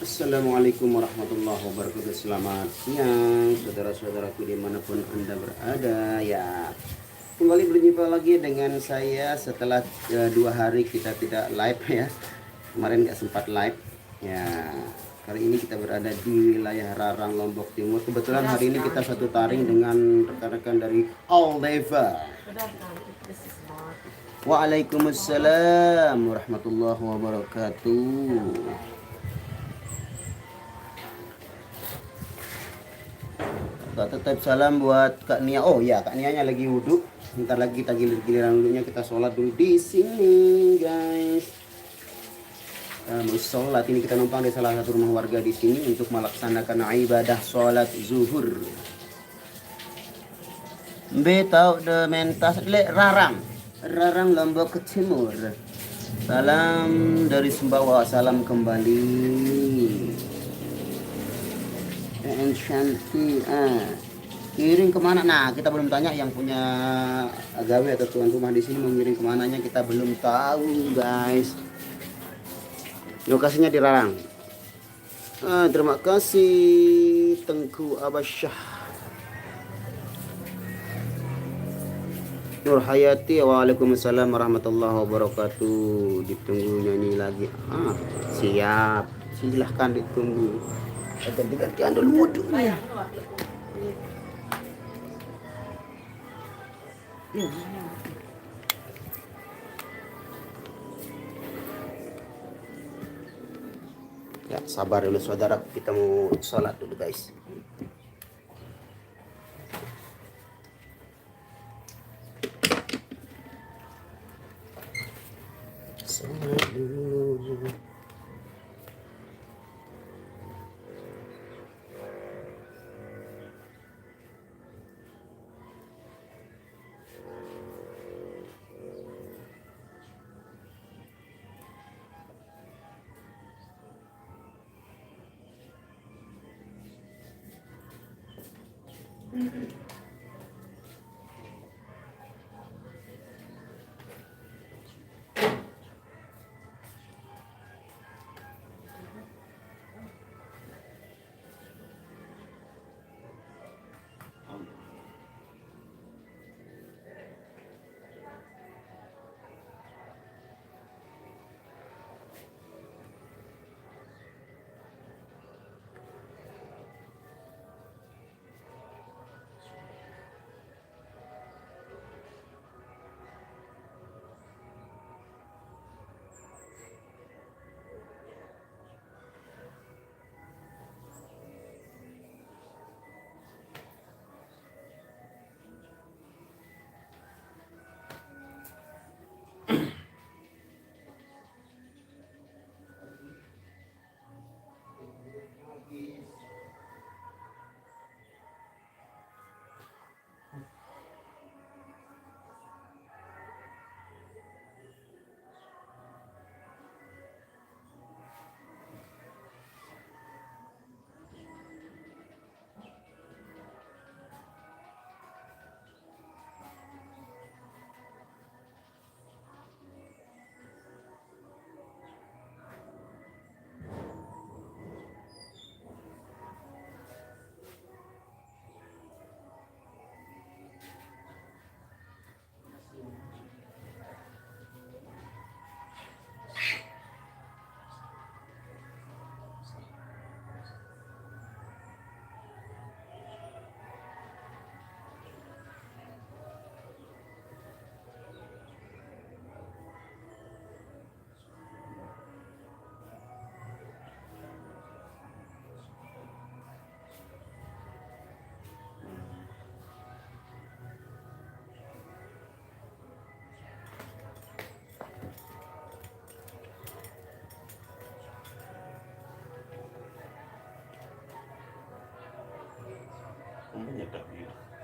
Assalamualaikum warahmatullahi wabarakatuh. Selamat siang saudara-saudaraku dimanapun anda berada. Ya, kembali berjumpa lagi dengan saya setelah 2 hari kita tidak live ya. Kemarin nggak sempat live. Ya, kali ini kita berada di wilayah Rarang, Lombok Timur. Kebetulan hari ini kita satu taring dengan rekan-rekan dari Aldeva. Waalaikumsalam warahmatullahi wabarakatuh. Tetap salam buat Kak Nia. Oh ya, Kak Nianya lagi wudhu. Ntar lagi kita giliran wudhunya, kita sholat dulu di sini, guys. Mau sholat ini kita numpang di salah satu rumah warga di sini untuk melaksanakan ibadah sholat zuhur. Tahu de mentas le Rarang, Lombok Timur. Salam dari Sumbawa, salam kembali. Enchanti, kirim kemana? Nah, kita belum tanya yang punya gawe atau tuan rumah di sini mau ngirim kemananya, kita belum tahu, guys. Lokasinya di Rarang. Terima kasih Tengku Abasyah. Nur Hayati, waalaikumsalam warahmatullahi wabarakatuh. Ditunggu nyanyi lagi. Siap, silahkan ditunggu. Ganti-gantian dulu wudhunya. Ya, sabar dulu saudara, kita mau sholat dulu, guys. Sholat dulu.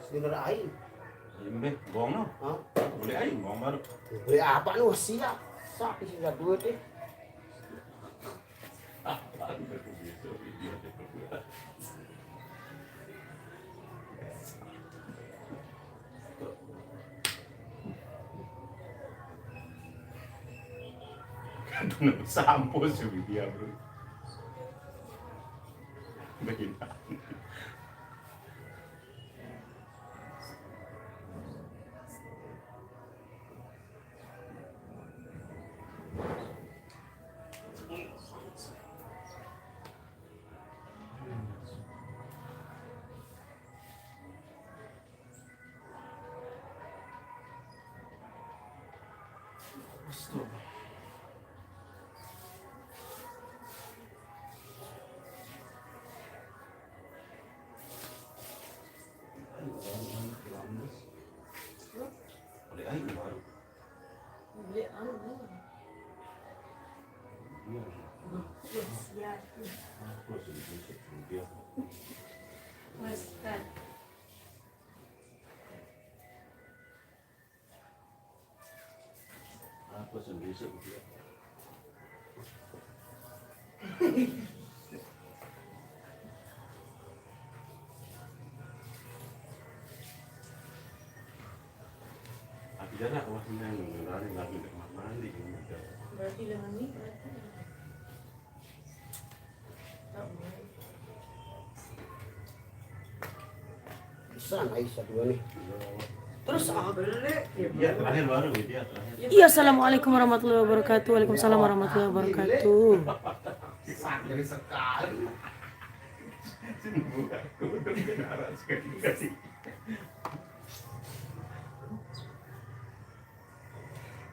Sebenarnya air. Ini bohong no? Hah? Boleh aja bohong baru. Beli apa nih? Siap. Sakit sudah duit deh. Aduh, sampo sih dia bro. Bagaimana? Boleh aja baru. Beli anu. Ya. Mas kan. Apa sendiri dia? Akhirnya awasnya lari lagi ke kamar mandi. Berarti dengan ini berarti. Bisa Aisyah dua nih. Terus Dia terakhir baru dia terakhir. Iya, assalamualaikum warahmatullahi wabarakatuh. Waalaikumsalam warahmatullahi wabarakatuh. Sakit sekali. Bukan, kebetulan arah sekali kasih.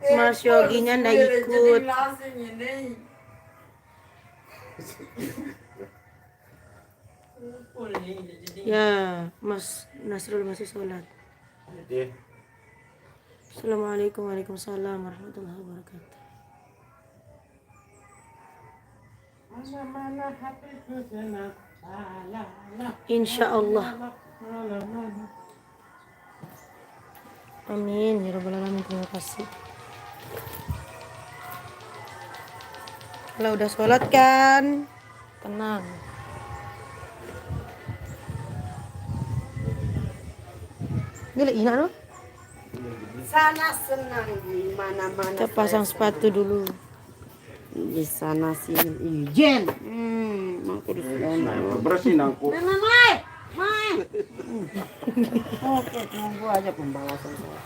Mas Yoginya ndak ikut. Ya, Mas Nasrul masih sholat. Jadi Assalamualaikum waalaikumsalam warahmatullahi wabarakatuh. Insya Allah. Amin ya rabbal alamin. Terima kasih. Kalau udah sholat kan tenang. Gila ina no? Sana senang di mana-mana. Kita pasang sepatu dulu. Di sana sini ijen. Aku di sana. bersih nangku. Mai. Oke, tunggu aja pembalasan saya.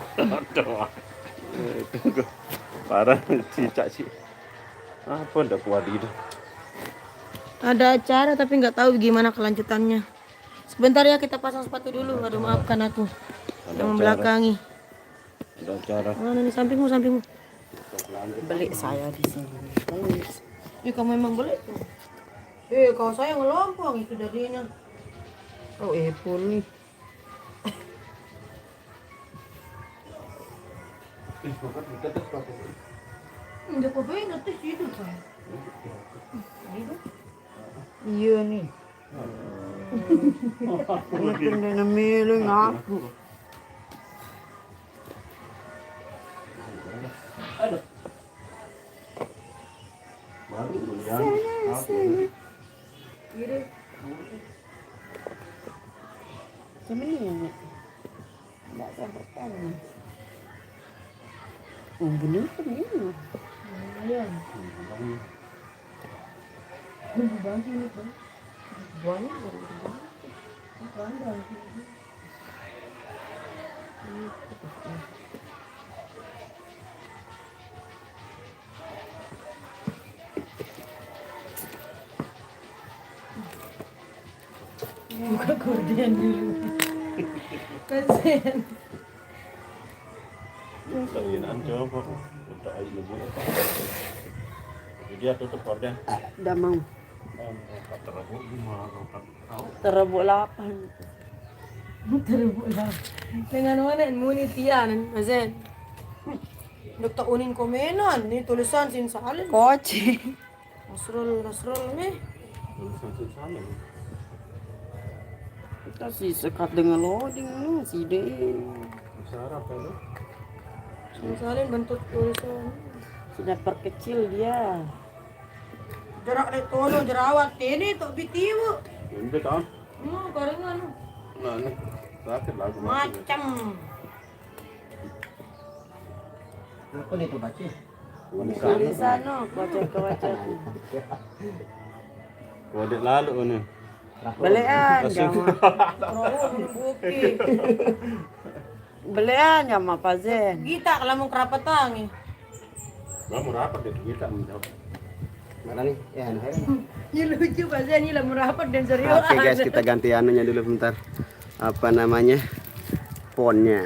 Aduh. Parah cicak sih. Apa ndak kuat gitu. Ada acara tapi nggak tahu gimana kelanjutannya. Sebentar ya, kita pasang sepatu dulu. Aduh, maafkan aku yang membelakangi. Ada acara. Mana nih sampingmu? Beli saya di sini. Ya kamu memang boleh tuh. Kalau saya ngelompong itu darinya. Oh, Epul nih. Enggak apa-apa, nanti situ saya. Iya nih. Mungkin dia nemilin aku. Baru kemudian Sebenarnya enggak saya bertanya. Oh, bener kan ini. Lumayan. Banyak ini, Bang. Banyak Banyak. Buka gorden dulu. Kasihan. kalian coba untuk air lebih. Dia tutup gorden. Udah mau. Terabuk 5 Terebuk 8. Terbuka. Dengan mana muni tian, Azen? Dokter Unin komenan, ini tulisan sin salin. Koci. Nasrul nih. Kita sih sekat dengan loading sih deh. Sarap itu. Salin bentuk tulisan. Sudah perkecil dia. Jarak dek tolo jerawat ini tuh bitiwu. Ini kan. Gorengan. Nah, ini sakit lah aku Macam. Apa nih tuh baca? Tulisan baca. Kodek lalu ini. Belian jama. Bukti. Belian jama pazen. Kita kalau mau kerapatan. Kamu rapat deh kita menjawab. Mana nih? Ya, Ini lucu bahasa ini lah merapat dan serius. Oke guys, kita ganti anunya dulu bentar. Apa namanya? Ponnya.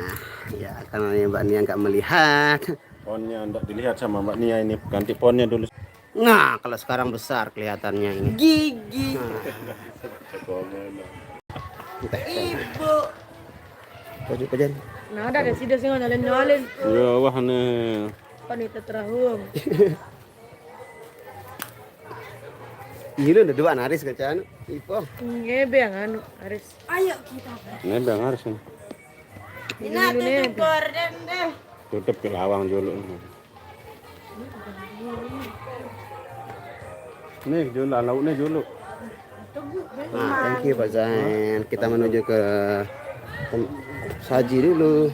Ya, karena Mbak Nia nggak melihat. Ponnya enggak dilihat sama Mbak Nia ini. Ganti ponnya dulu. Nah, kalau sekarang besar kelihatannya ini. Gigi. Ibu. Pajan. Nah, ada sih sing nyalin. Ya wah nih. Panita terahum. Iya udah dua naris kacan. Ipo. Ngebe yang anu, Aris. Ayo kita. Ini bang harus ini. Ini tutup gorden deh. Tutup ke lawang dulu. Nih dulu lauknya dulu. Nah, thank you Pak Zain. Kita menuju ke saji dulu.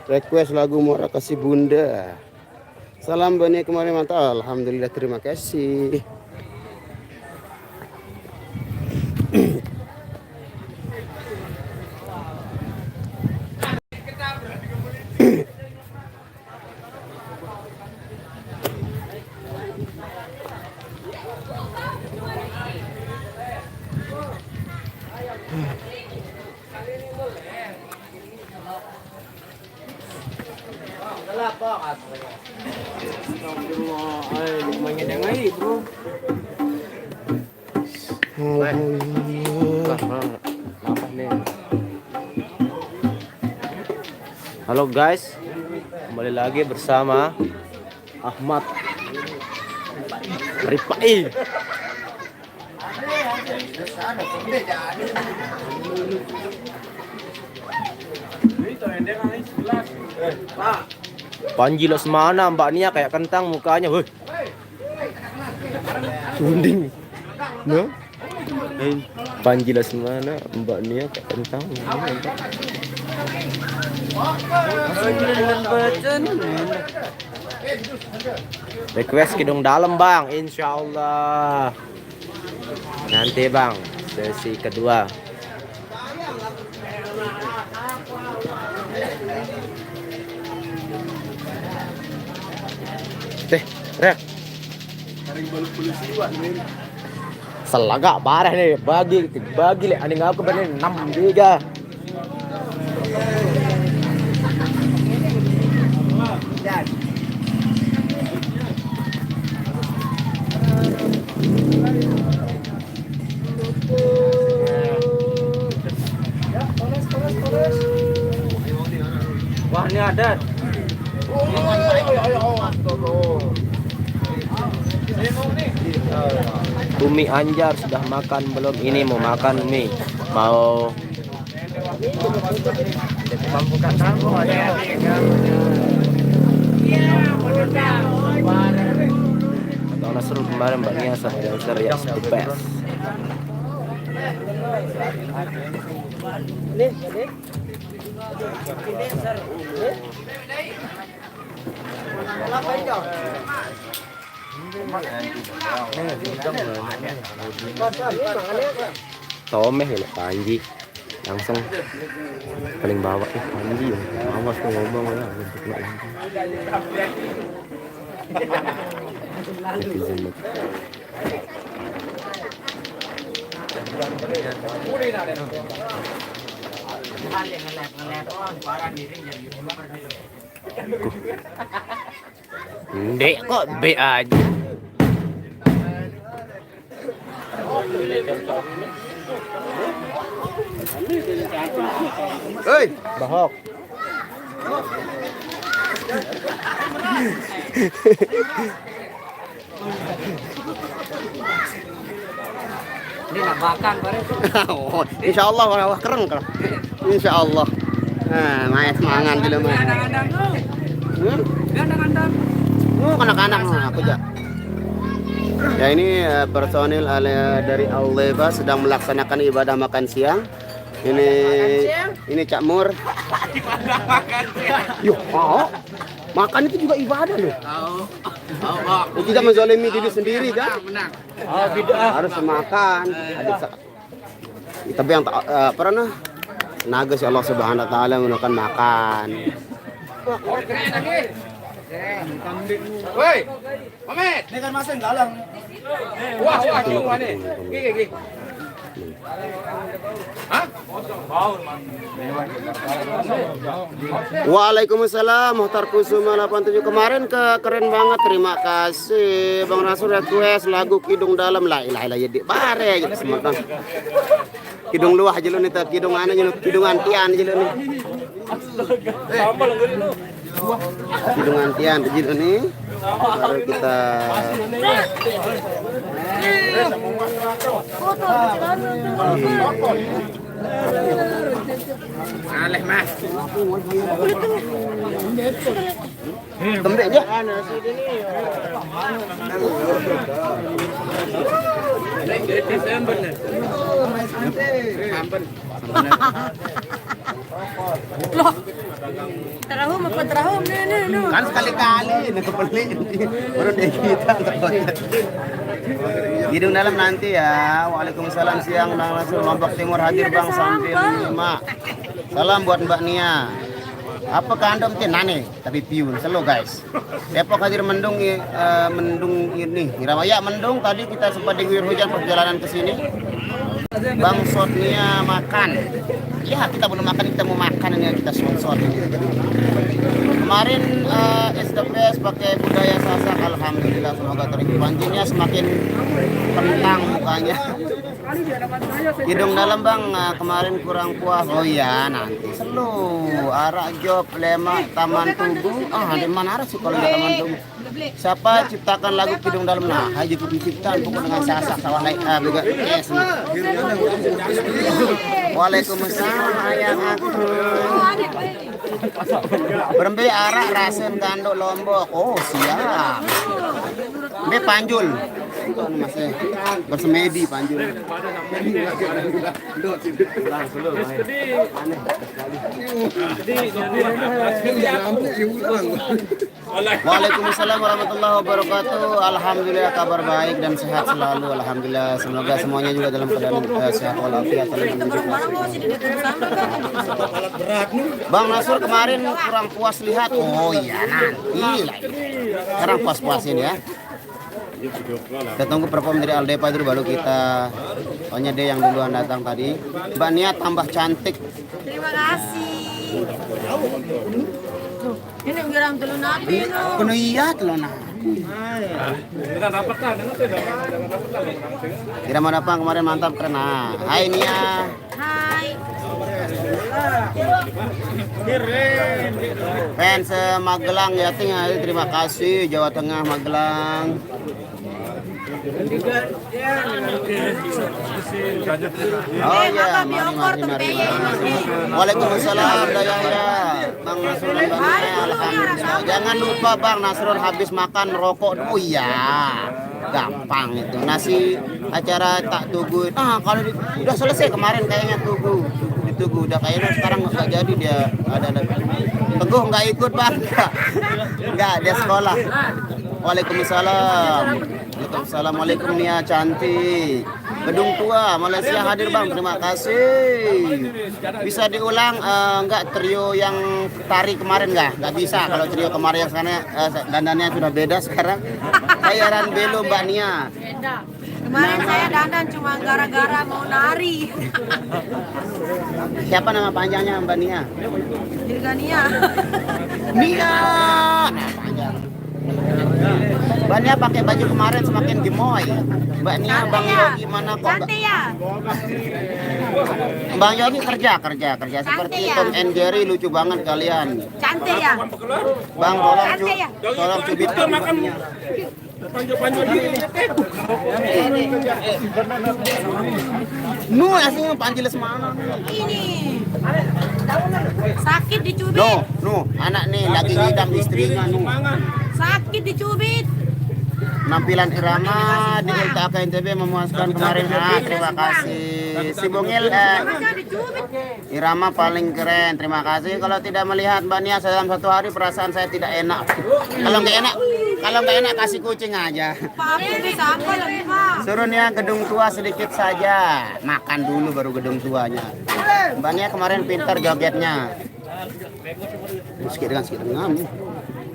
Request lagu Mora Kasih Bunda. Salam Bani kemarin mantap. Alhamdulillah, terima kasih. Halo guys, kembali lagi bersama Ahmad Ripai. Panji lo semana Mbak Nia kayak kentang mukanya, woi. Sunding. No? Panji lo semana Mbak Nia kayak kentang. Request kidung dalam bang, insya Allah. Nanti bang, sesi kedua. Rek. Selagak parah nih, bagi le aning aku bener 6 giga. Wah ini ada. Umi Anjar sudah makan belum? Ini mau makan mie. Mau Atau seru kemarin Mbak Nia dan serius the best. Tomeh ya Panji langsung paling bawah Panji ya. Awas tuh ngomong ya untuk netizen. Ndek kok B aja. Hei, Bahok. Ini nak makan baru. Oh, insya Allah wah keren kalau. Insya Allah. Nah, main semangat dulu mah. Kadang-kadang tuh. Hmm? Kadang-kadang. Oh, anak-anak aku aja. Ya ini personil dari Al-Leba sedang melaksanakan ibadah makan siang. Ini Cak Mur. Yuk, makan itu juga ibadah loh. Tidak menzalimi diri sendiri kan? Harus makan. Tapi yang pernah naga si Allah Subhanahu Wa Taala menggunakan makan. Woi, Mamet, ini kan masing dalam. Wah, cuma nih. Gigi. Hah? Waalaikumsalam, Muhtar Kusuma 87 kemarin keren banget, terima kasih Bang Rasul request lagu Kidung Dalam lah ilah ya di bare gitu semangat. Kidung luah aja lu nih, kidung ana aja lu, kidung antian aja lu nih. Kidung antian aja lu nih. Baru kita Aleh mas. tembe aja. Terahum apa terahum nih. Kan sekali-kali nakapeli baru deh kita Hidung Dalam nanti ya. Waalaikumsalam siang Bang Rasul Lombok Timur hadir Bang sampai 5. Salam buat Mbak Nia. Apa kandom nane tapi piun selo guys. Depok hadir mendung mendung ini. Ngiramaya mendung tadi kita sempat diguyur hujan perjalanan ke sini. Bang Sotnia makan. Ya kita belum makan, kita mau makan ini kita sponsor. Kemarin SDPS pakai budaya Sasak, alhamdulillah semoga terhibur. Panjinya semakin kentang mukanya. Hidung Dalam Bang kemarin kurang puas. Oh iya nanti selu arak job lema Taman Tugu. Di mana arah sih kalau di Taman Tugu? Siapa ciptakan lagu Kidung Dalam? Nah, Haji Kupi ciptaan pokok dengan Sasak sawah naik bega. Yes. Waalaikumsalam ayang aku. Berembe arak rasen gandok Lombok. Oh siap. Be Panjul. Masih bersemedi Panjul. Waalaikumsalam warahmatullahi wabarakatuh. Alhamdulillah kabar baik dan sehat selalu. Alhamdulillah semoga semuanya juga dalam keadaan sehat walafiat. Bang Nasur kemarin kurang puas lihat. Oh iya nanti lah. Sekarang puas-puasin ya. Kita tunggu perform dari Aldepa dulu baru kita. Pokoknya dia yang duluan datang tadi. Mbak Nia tambah cantik. Terima kasih. Ini ngiram telur nabi no. Kuno iya telur nabi. Kira mau apa kemarin mantap keren. Hai Nia. Hai. Fans Magelang ya terima kasih Jawa Tengah Magelang. Oh ya, mari. Waalaikumsalam Dayaya. Bang Nasrul alhamdulillah. Jangan lupa Bang Nasrul habis makan merokok. Oh iya. Gampang itu. Nasi acara tak tugu. Kalau udah selesai kemarin kayaknya tugu. Ditugu udah kayaknya sekarang nggak jadi dia ada. Teguh nggak ikut Bang. Enggak, dia sekolah. Waalaikumsalam. Assalamualaikum Nia cantik. Gedung Tua Malaysia hadir Bang, terima kasih. Bisa diulang enggak trio yang tari kemarin enggak bisa. Kalau trio kemarin yang sana dandannya sudah beda sekarang. Saya Ranbelo Mbak Nia. Beda. Kemarin saya dandan cuma gara-gara mau nari. Siapa nama panjangnya Mbak Nia? Dirgania. Nia. Nah, panjang. Mbak Nia pakai baju kemarin semakin gemoy. Mbak Nia, Bang Yogi mana kok? Santai ya. Bang Yogi kerja seperti ya? Tom and Jerry lucu banget kalian. Cantik ya. Bang tolong cubit kopinya. Nu aslinya panjiles mana? Ini. Sakit dicubit. No, anak nih lagi ngidam istrinya nu. Sakit dicubit. Penampilan Irama di LTA KNTB memuaskan kemarin. Terima kasih. Si Bongil Masa dicubit. Irama paling keren. Terima kasih. Kalau tidak melihat Mbak Nia dalam satu hari perasaan saya tidak enak. Kalau nggak enak kasih kucing aja. Pak, aku bisa apa lagi, Pak? Suruh Nia gedung tua sedikit saja. Makan dulu baru gedung tuanya. Mbak Nia kemarin pintar jogetnya. Sedikit dengan.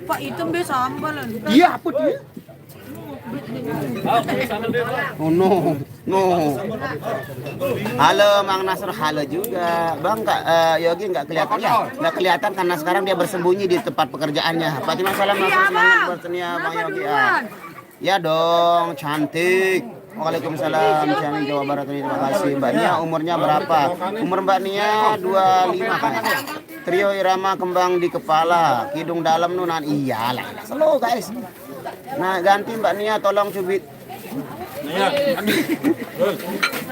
Pak, itu mbak sambalan. Iya, apa dia? Oh no. Halo Mang Nasr, halo juga. Bang Yogi nggak kelihatan ya? Nggak kelihatan karena sekarang dia bersembunyi di tempat pekerjaannya. Fatimah salam semangat bertenia Bang Yogi. Ya dong, cantik. Waalaikumsalam, Cianing Jawa Barat ini. Terima kasih. Mbak Nia umurnya berapa? Umur Mbak Nia 25 kan? Trio Irama kembang di kepala, kidung dalam nunan. Iyalah, slow guys. Nah, ganti Mbak Nia tolong cubit. Terima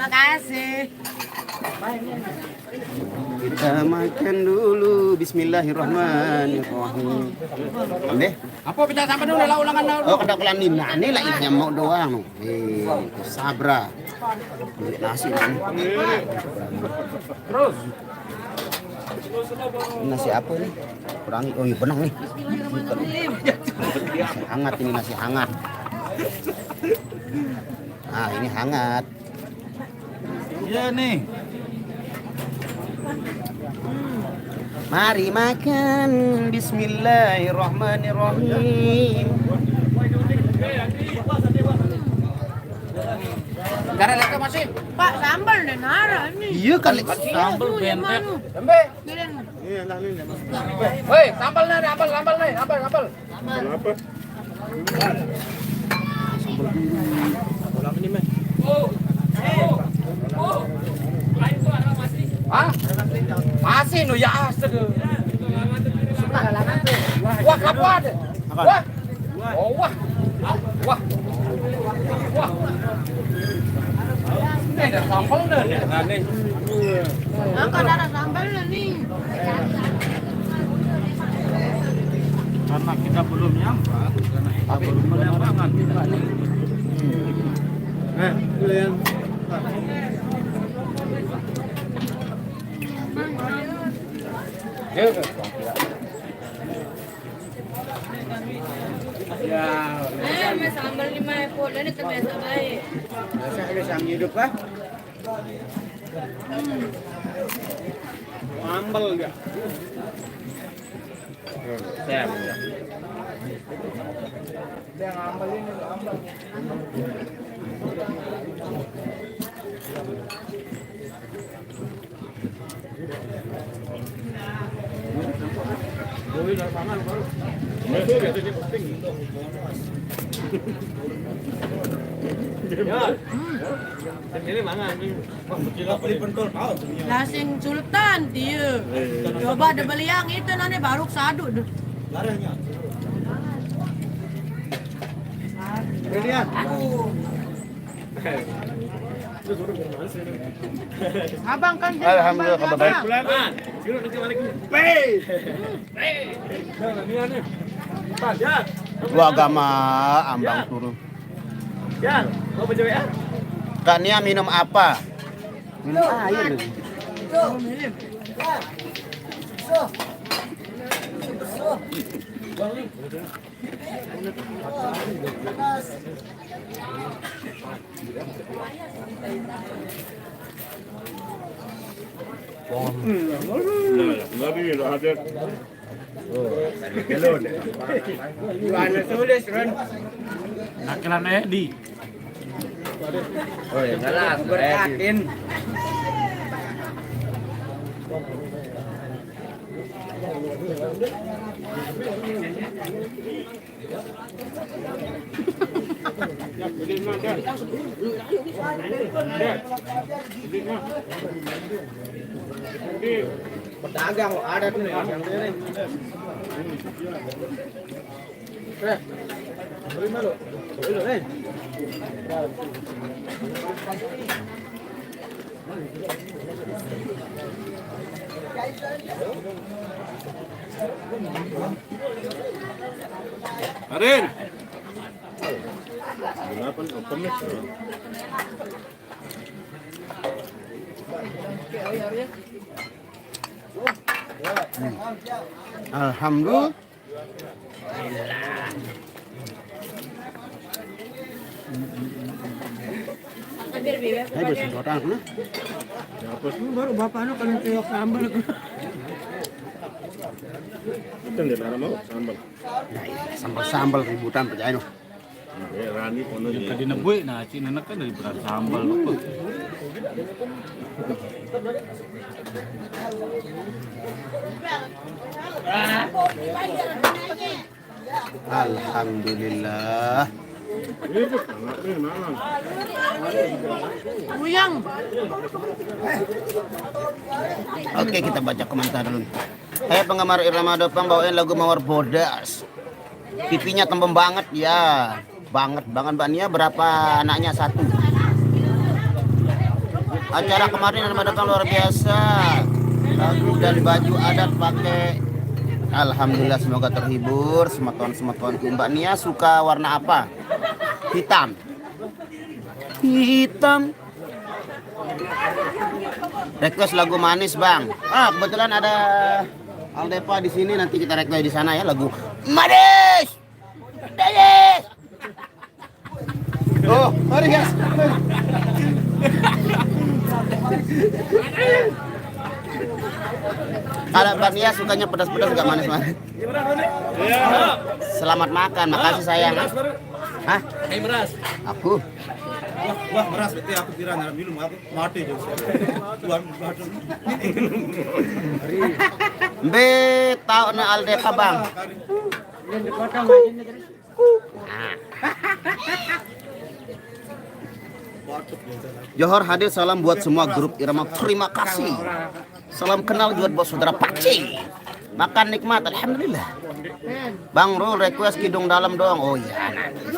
kasih. Kita makan dulu. Bismillahirrahmanirrahim. Deh. Apa kita sampai dulu lah ulangan lah. Oh, kada kelan nih. Nah, ini lah ini mau doang. Sabra. Nasi kan. Terus. Nasi apa nih? Kurangi. Oh, iya benang nih. Nasi hangat ini, nasi hangat. Nah, ini hangat. Iya nih. Mari makan. Bismillahirrahmanirrahim. Gara leka masih. Pak, sambal dan nara nih. Iya kali. Sambal bentek. Tembe. Bilang. Woi, sambal nih, sambal nih, sambal. Ulang ini, men. Hah? Masih no ya astaga. Wah, kapan? Wah. Oh, wah. Wah. Ini ada sambal nih. Nah, nih. Angkat ada sambal nih. Karena kita belum nyampak, karena kita belum menyampangan kita nih. Kalian. Ya. Mas sambal 5 ekor ini terbiasa baik. Saya ada sang hidup lah. Sambal enggak? Saya enggak. Dia ngambil ini, ngambil. Boleh dari pangan baru. Itu jadi penting. Ya. Ini mana ini? Wah, betul beli pentol kau. Lasing sultan dia. Coba ada beli yang itu nanti baru sadut. Laranya. Lihat. Abang kan Alhamdulillah kabar baik. Lu agama ambang turun. Ya, mau baca ya? Kak Nia minum apa? Minum air. Mana tulis kan? Nakilan Edi. Oh ya, jelas. Beratin. Pedagang lo ada tuh yang ini. Arin. Kenapa nih? Komis. Alhamdulillah. Saya bersedotang nah. Baru bapak anu kan tuyok sambal. Itu nggak ada mau sambal. Sambal ributan percaya no. Rani kono Yang tadi nebui, nah cina kan dari berat sambal. Alhamdulillah. Buyang. Oke, kita baca komentar dulu. Hai penggemar Irama Dopang, bawain lagu Mawar Bodas. Pipinya tembem banget ya. Banget Mbak Nia. Berapa anaknya? 1. Acara kemarin Irama Dopang luar biasa. Lagu dan baju adat pakai. Alhamdulillah, semoga terhibur. Semeton-semetonku. Mbak Nia suka warna apa? Hitam. Hitam. Request lagu manis, Bang. Kebetulan ada Aldepa di sini, nanti kita request di sana ya lagu manis. Manis. Oh, mari guys. Kalau Mbak Nia sukanya pedas-pedas enggak manis-manis? Selamat makan, makasih sayang. Hah? Beras. Aku. Wah, beras berarti aku kira nggak minum aku mati dong. Tuan Mbe tahu na Aldepa, Bang. Johor hadir, salam buat semua grup Irama. Terima kasih. Salam kenal buat bos saudara Paci. Makan nikmat, alhamdulillah. Bang Rul request Kidung Dalam dong. Oh iya, nanti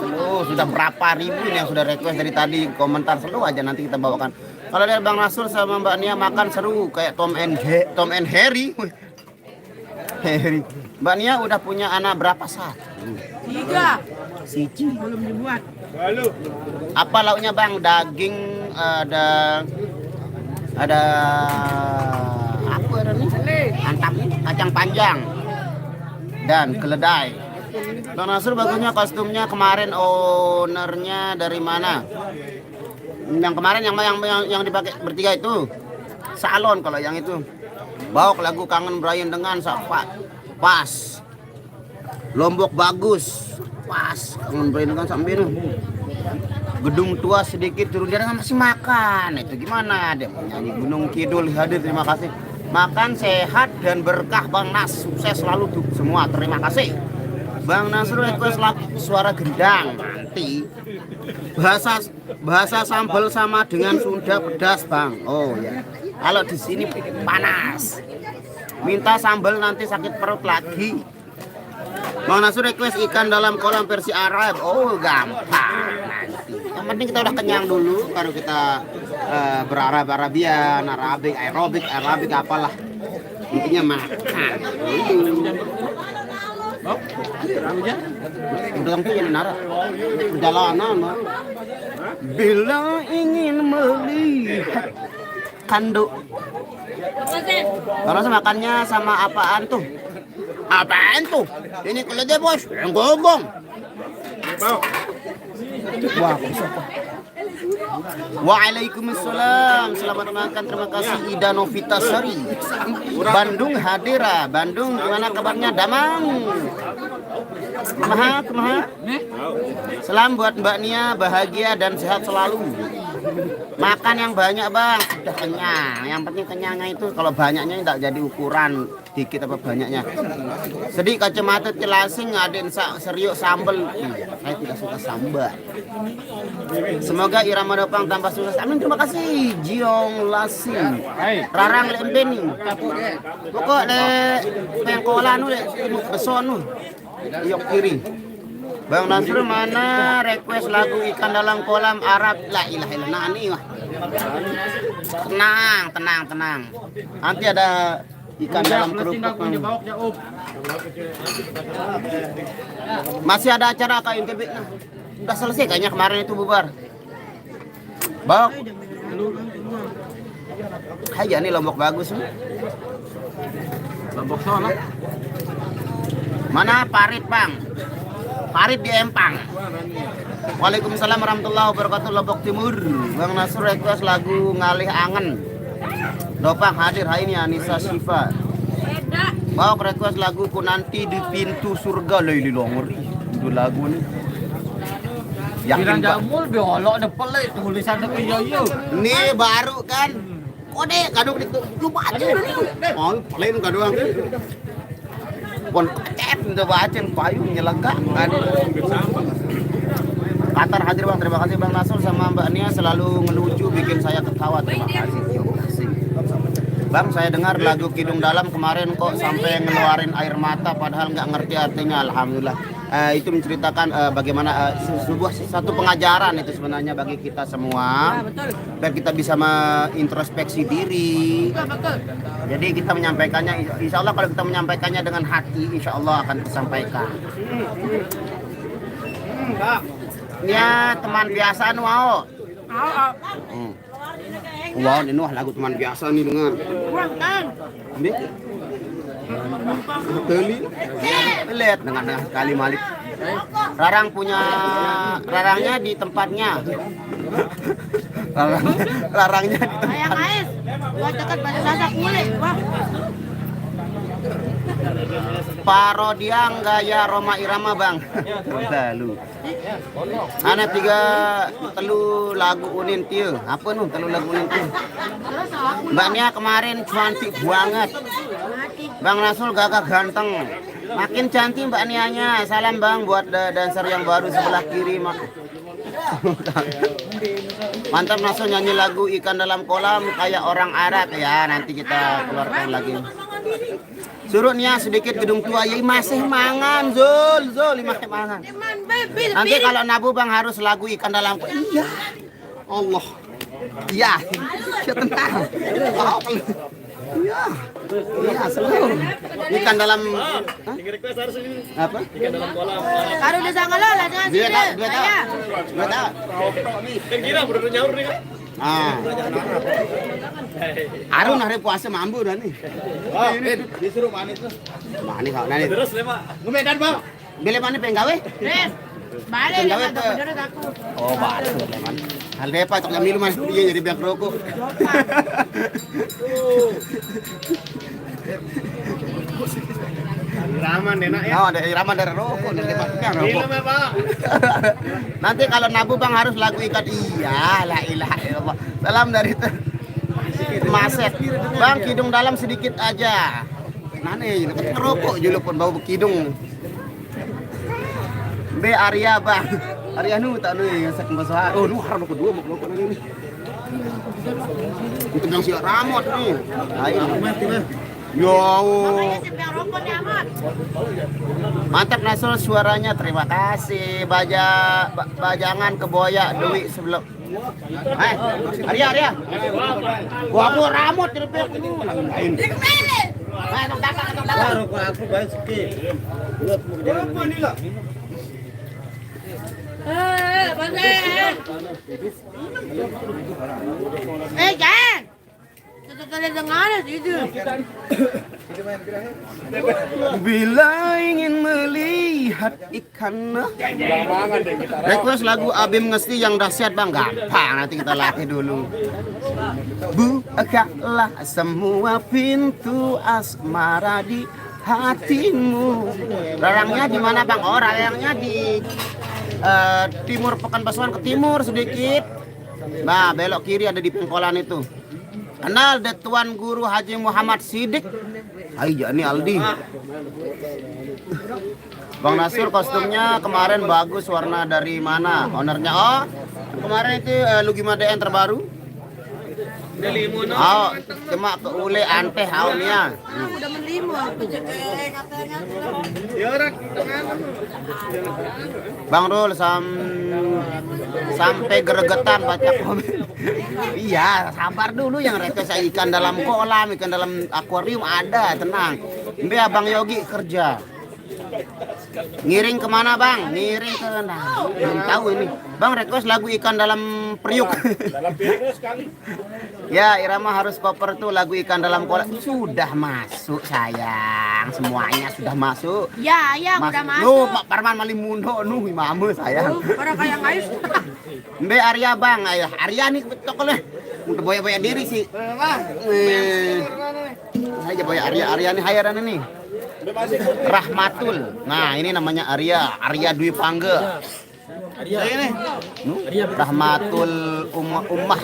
sudah berapa ribu yang sudah request dari tadi, komentar seru aja nanti kita bawakan. Kalau lihat Bang Rasul sama Mbak Nia makan seru kayak Tom and Harry. Harry. Mbak Nia udah punya anak berapa saat? 3. Siji. Belum dibuat. Apa lauknya Bang? Daging ada apa ada nih? Mantap nih, kacang panjang dan keledai. Bang Nasur bagusnya kostumnya kemarin, ownernya dari mana? Yang kemarin yang dipakai bertiga itu salon, kalau yang itu bawa lagu Kangen Brian dengan Sapa pas. Lombok bagus pas, Kangen Brian dengan sambil Gedung Tua sedikit turun, dia masih makan. Itu gimana? Dia nyanyi Gunung Kidul hadir, terima kasih. Makan sehat dan berkah Bang Nas, sukses selalu tuh semua, terima kasih. Bang Nasrul request suara gendang nanti. Bahasa sambal sama dengan Sunda pedas Bang. Oh ya. Kalau di sini panas. Minta sambal nanti sakit perut lagi. Bang Nasrul request ikan dalam kolam versi Arab. Oh gampang nanti. Yang penting kita udah kenyang dulu, baru kita berarab-arabian, aerobik apalah. Intinya makan. Oh, hujan? Udah sampai jadi nara. Perjalanan. Bila ingin melihat kanduk. Kalau makannya sama apaan tuh? Apaan tuh? Ini keledai bos, yang gonggong. Wah, waalaikumsalam. Selamat makan, terima kasih Ida Novitasari. Bandung hadira. Bandung gimana kabarnya? Damang. Kumaha. Salam buat Mbak Nia, bahagia dan sehat selalu. Makan yang banyak Bang, sudah kenyang. Yang penting kenyangnya itu, kalau banyaknya tidak jadi ukuran dikit apa banyaknya. Sedih kacamata celasing ngaden serius sambel. Saya tidak suka sambal. Semoga Irama Dopang tambah sukses. Amin, terima kasih. Jiong Lasing. Rarang lembeni. Pokok le pengkola nu le beson nu. Yok kiri. Bang Nasrul mana request lagu ikan dalam kolam Arab? La ilaha illallah. Nah, ini wah. Tenang. Nanti ada ikan dalam kerupuk. Masih ada acara KMTB. Nah, udah selesai kayaknya kemarin itu bubar. Bang. Hai, ini Lombok bagus. Lombok sana. Mana Parit, Bang? Parit di Empang. Waalaikumsalam warahmatullahi wabarakatuh, Lombok Timur. Bang Nasrul request lagu Ngalih Angen. Dopang hadir hari ini Anissa Syifa. Mau request lagu ku nanti di pintu surga. Lili ngeri. Itu lagu nih. Yakin Pak? Jamul biolok ada pelik tulisan ada yo. Ini baru kan. Kode kadung lu baca nih. Oh, paling kadang. Pon kecet untuk bacaan payung nyelegak kan. Qatar hadir Bang, terima kasih Bang Nasrul sama Mbak Nia selalu ngelucu bikin saya ketawa. Terima kasih. Bang, saya dengar lagu Kidung Dalam kemarin kok sampai ngeluarin air mata padahal nggak ngerti artinya. Alhamdulillah. Itu menceritakan bagaimana satu pengajaran itu sebenarnya bagi kita semua. Biar kita bisa mengintrospeksi diri. Jadi kita menyampaikannya, insya Allah kalau kita menyampaikannya dengan hati, insya Allah akan tersampaikan. Ya teman biasa nu mau. Wow, ini lagu teman biasa nih dengan. Ini. Teli. Lihat dengan sekali Malik. Rarangnya di tempatnya. Larangnya di tempatnya. Buat dekat pada sasak kulit. Wah. Parodiang gaya Roma Irama Bang. Lalu. Ana 3 telu lagu unin tiu. Apa nu telu lagu unin tiu? Mbak Nia kemarin cantik banget. Bang Nasrul gagah ganteng. Makin cantik Mbak Nianya. Salam Bang buat dancer yang baru sebelah kiri. Mantap Nasrul nyanyi lagu ikan dalam kolam kayak orang Arab ya. Nanti kita keluarkan lagi. Suruh Nia sedikit gedung tua ya masih mangan Zul masih mangan. Nanti kalau nabu Bang harus lagu ikan dalam kolam. Iya. Allah. Iya. Tenang. Iya. Iya, selalu. Ikan dalam apa? Ikan dalam kolam. Karo desa ngalola jangan sini. Dua tak. Kira bener nyaur nih kan? Arun hari puasa mambu dah nih. Disuruh manis tuh. Manis kau nani. Terus lema. Ngumedan Bang. Beli mana penggawe? Balik Penggawe dengan bener aku. Oh, balik leman. Hal depa tak ngambil mas dia jadi biang rokok. Raman enak ya. Oh, ada iraman dari rokok dan depa biang rokok. Film ya Pak. Nanti kalau nabu Bang harus lagu ikat iya la ilaha illallah. Salam dari Maset. Bang kidung dalam sedikit aja. Nane ngerokok juga pun bau kidung. B Arya Bang. Arya nu tak nu yang sak bahasa. Oh, nu harus kedua mau rokok ini. Itu yang si ramot nih. Ayo. Yo. Mantap Nasrul suaranya, terima kasih. Bajangan keboya Dewi sebelum. Arya. Gua aku ramot di depan ini. Lain. Rokok aku baik sikit. Rokok ini lah. Jangan. Kalian dengar itu. Bila ingin melihat ikan. Request lagu Abim Ngesti yang dahsyat Bang. Gampang, nanti kita latih dulu. Bukalah semua pintu asmara di hatimu. Rarangnya di mana Bang? Oh, rarangnya di timur Pekanbaruan ke timur sedikit. Nah, belok kiri ada di pengkolan itu. Kenal deh Tuan Guru Haji Muhammad Siddiq. Ayo ini Aldi. Bang Nasrul kostumnya kemarin bagus, warna dari mana? Ownernya kemarin itu Lugima DN terbaru. Oh, cuma ke ule anteh haumnya. Udah menlimo aku. Bang Rul sampai gregetan baca komen. Iya, sabar dulu yang request ikan dalam kolam, ikan dalam akuarium ada, tenang. Ini Abang Yogi kerja. Ngiring kemana bang? Ngiring ke belum tahu ini. Bang request lagu ikan dalam periuk. Dalam virus sekali. Ya Irama harus cover tuh lagu ikan dalam kolam. Sudah masuk sayang, semuanya sudah masuk. Ya, udah masuk. Lu Pak Parman Malimundo nu imamu sayang. Orang kayak ngais. Mbe Arya bang, ayo Arya nih betok oleh. Udah boya-boya diri sih. Aja boya Arya nih hayaran ini. Rahmatul. Nah, ini namanya Arya Dwi Pangga. Ini. Rahmatul Ummah.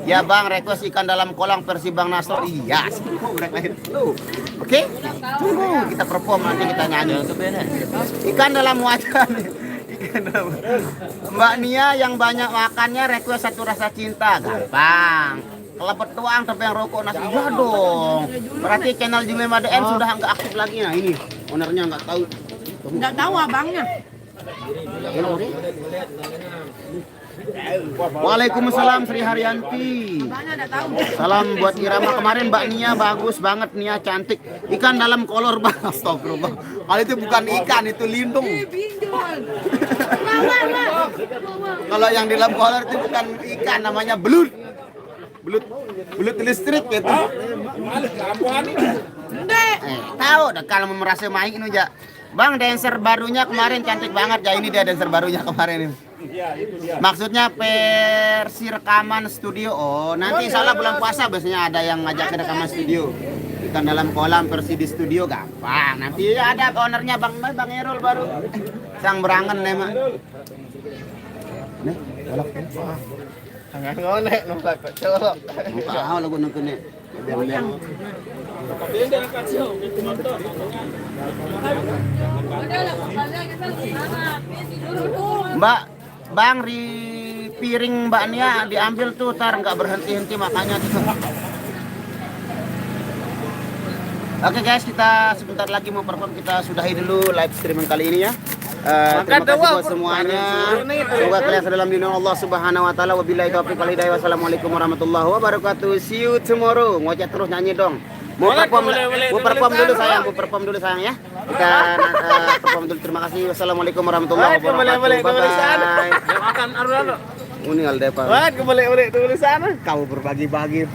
Ya Bang, request ikan dalam kolam versi Bang Nasro. Iya, oke. Tunggu kita perform nanti kita nyanyi. Ikan dalam wajan. Mbak Nia yang banyak makannya request satu rasa cinta. Gampang. Kalau petuang tapi yang rokok nasi ya dong. Berarti channel Jumema DN sudah nggak aktif lagi. Nah ini ownernya nggak tahu. Nggak tahu abangnya. Waalaikumsalam Sri Haryanti. Salam buat Irama. Kemarin Mbak Nia bagus banget, Nia cantik. Ikan dalam kolor bang. Astagfirullah. Kalau itu bukan ikan, itu lindung. Kalau yang di dalam kolor itu bukan ikan, namanya belut. Belut listrik gitu. Tahu dah kalau merasa main ini aja. Bang, dancer barunya kemarin cantik banget ya. Ini dia dancer barunya kemarin ini. Maksudnya versi rekaman studio. Oh, nanti salah bulan puasa biasanya ada yang ngajak ke rekaman studio. Ikan dalam kolam versi di studio gampang. Nanti ada ownernya Bang Erol baru. Sang berangan nih, Mak. Nih, kolak. Ngonek nolak kok colok. Tahu lagu nang kene. Mbak, Bang piring Mbak Nia diambil tuh, tar nggak berhenti-henti makanya tuh. Oke guys, kita sebentar lagi mau perform, kita sudahi dulu live streaming kali ini ya. Terima kasih buat semuanya. Semoga kalian dalam lindungan Allah Subhanahu wa taala. Wabillahi taufiq wal hidayah. Wassalamualaikum warahmatullahi wabarakatuh. See you tomorrow. Ngoceh terus nyanyi dong. Mau perform dulu sayang ya. Kita perform dulu. Terima kasih. Wassalamualaikum warahmatullahi wabarakatuh. Bye. Makan aru-aru. Uningal depan. Wah, kembali tulisan. Kau berbagi-bagi.